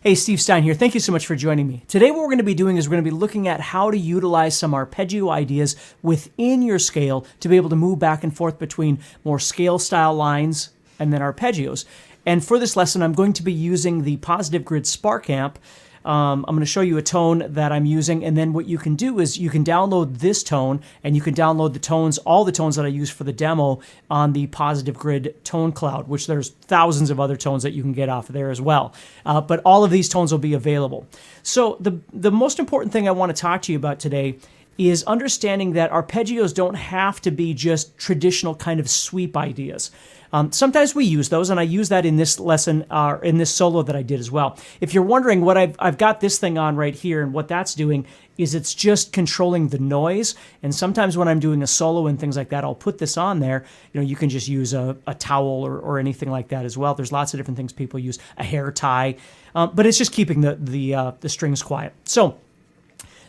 Hey, Steve Stine here. Thank you so much for joining me. Today what we're going to be doing is we're going to be looking at how to utilize some arpeggio ideas within your scale to be able to move back and forth between more scale style lines and then arpeggios. And for this lesson, I'm going to be using the Positive Grid Spark Amp. I'm going to show you a tone that I'm using, and then what you can do is you can download this tone, and you can download the tones, all the tones that I use for the demo on the Positive Grid Tone Cloud, which there's thousands of other tones that you can get off of there as well. But all of these tones will be available. So the most important thing I want to talk to you about today is understanding that arpeggios don't have to be just traditional kind of sweep ideas. Sometimes we use those, and I use that in this lesson, in this solo that I did as well. If you're wondering what I've got this thing on right here, and what that's doing is it's just controlling the noise. And sometimes when I'm doing a solo and things like that, I'll put this on there. You know, you can just use a towel or anything like that as well. There's lots of different things people use, a hair tie, but it's just keeping the strings quiet. So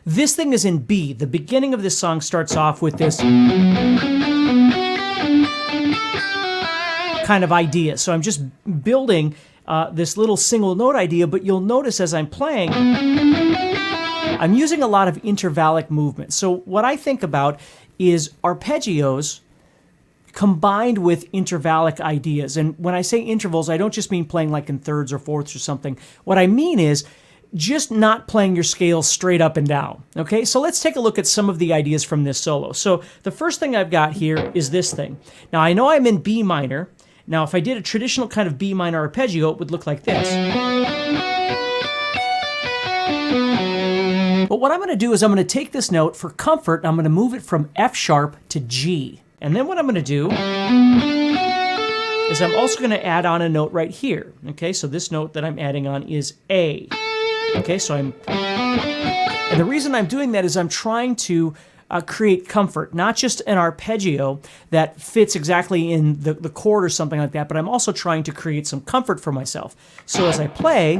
this thing is in B. The beginning of this song starts off with this kind of idea. So I'm just building this little single note idea, but you'll notice as I'm playing, I'm using a lot of intervallic movement. So what I think about is arpeggios combined with intervallic ideas. And when I say intervals, I don't just mean playing like in thirds or fourths or something. What I mean is just not playing your scales straight up and down. Okay, so let's take a look at some of the ideas from this solo. So the first thing I've got here is this thing. Now I know I'm in B minor. Now if I did a traditional kind of B minor arpeggio, it would look like this. But what I'm going to do is I'm going to take this note for comfort, and I'm going to move it from F sharp to G. And then what I'm going to do is I'm also going to add on a note right here. Okay, so this note that I'm adding on is A. Okay, so and the reason I'm doing that is I'm trying to create comfort, not just an arpeggio that fits exactly in the chord or something like that, but I'm also trying to create some comfort for myself. So as I play,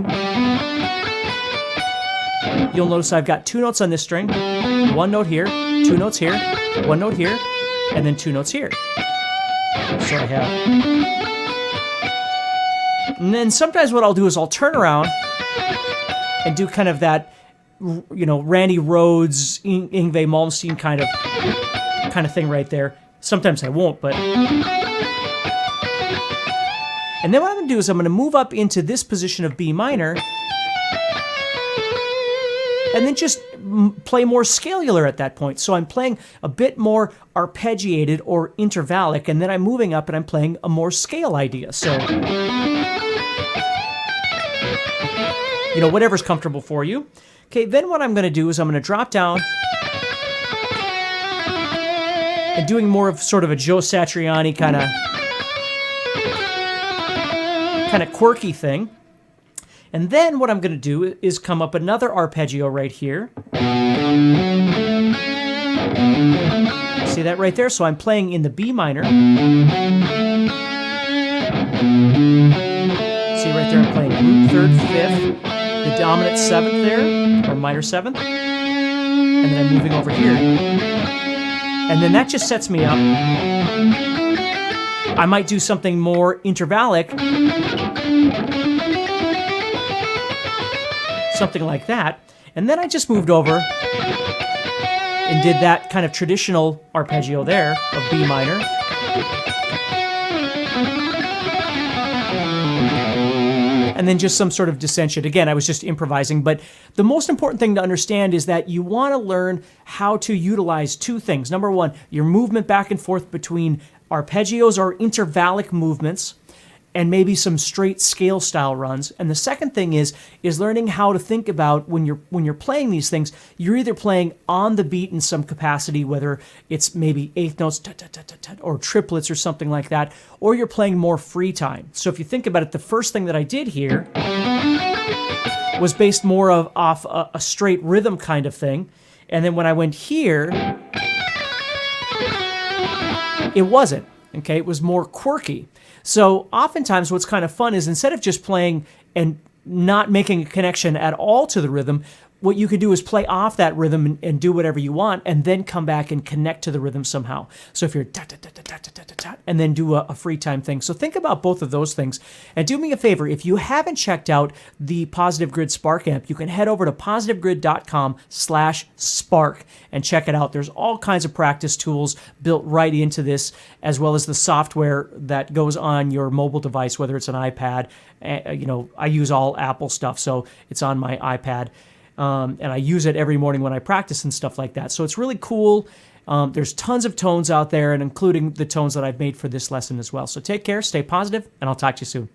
you'll notice I've got two notes on this string, one note here, two notes here, one note here, and then two notes here. So I have, and then sometimes what I'll do is I'll turn around and do kind of that, you know, Randy Rhoads, Yngwie Malmsteen kind of thing right there. Sometimes I won't, but. And then what I'm going to do is I'm going to move up into this position of B minor, and then just play more scalular at that point. So I'm playing a bit more arpeggiated or intervallic, and then I'm moving up and I'm playing a more scale idea. So, you know, whatever's comfortable for you. Okay, then what I'm going to do is I'm going to drop down and doing more of sort of a Joe Satriani kind of quirky thing. And then what I'm going to do is come up another arpeggio right here. See that right there? So I'm playing in the B minor. See right there, I'm playing root third, fifth, the dominant seventh there, or minor seventh, and then I'm moving over here. And then that just sets me up. I might do something more intervallic, something like that. And then I just moved over and did that kind of traditional arpeggio there of B minor. And then just some sort of dissension. Again, I was just improvising, but the most important thing to understand is that you want to learn how to utilize two things. Number one, your movement back and forth between arpeggios or intervallic movements, and maybe some straight scale style runs. And the second thing is learning how to think about when you're playing these things, you're either playing on the beat in some capacity, whether it's maybe eighth notes or triplets or something like that, or you're playing more free time. So if you think about it, the first thing that I did here was based more off a straight rhythm kind of thing. And then when I went here, it wasn't. Okay, it was more quirky. So oftentimes what's kind of fun is instead of just playing and not making a connection at all to the rhythm, what you could do is play off that rhythm and do whatever you want, and then come back and connect to the rhythm somehow. So if you're and then do a free time thing. So think about both of those things. And do me a favor, if you haven't checked out the Positive Grid Spark amp, you can head over to positivegrid.com/spark and check it out. There's all kinds of practice tools built right into this, as well as the software that goes on your mobile device, whether it's an iPad. I use all Apple stuff, so it's on my iPad. And I use it every morning when I practice and stuff like that. So it's really cool. There's tons of tones out there, and including the tones that I've made for this lesson as well. So take care, stay positive, and I'll talk to you soon.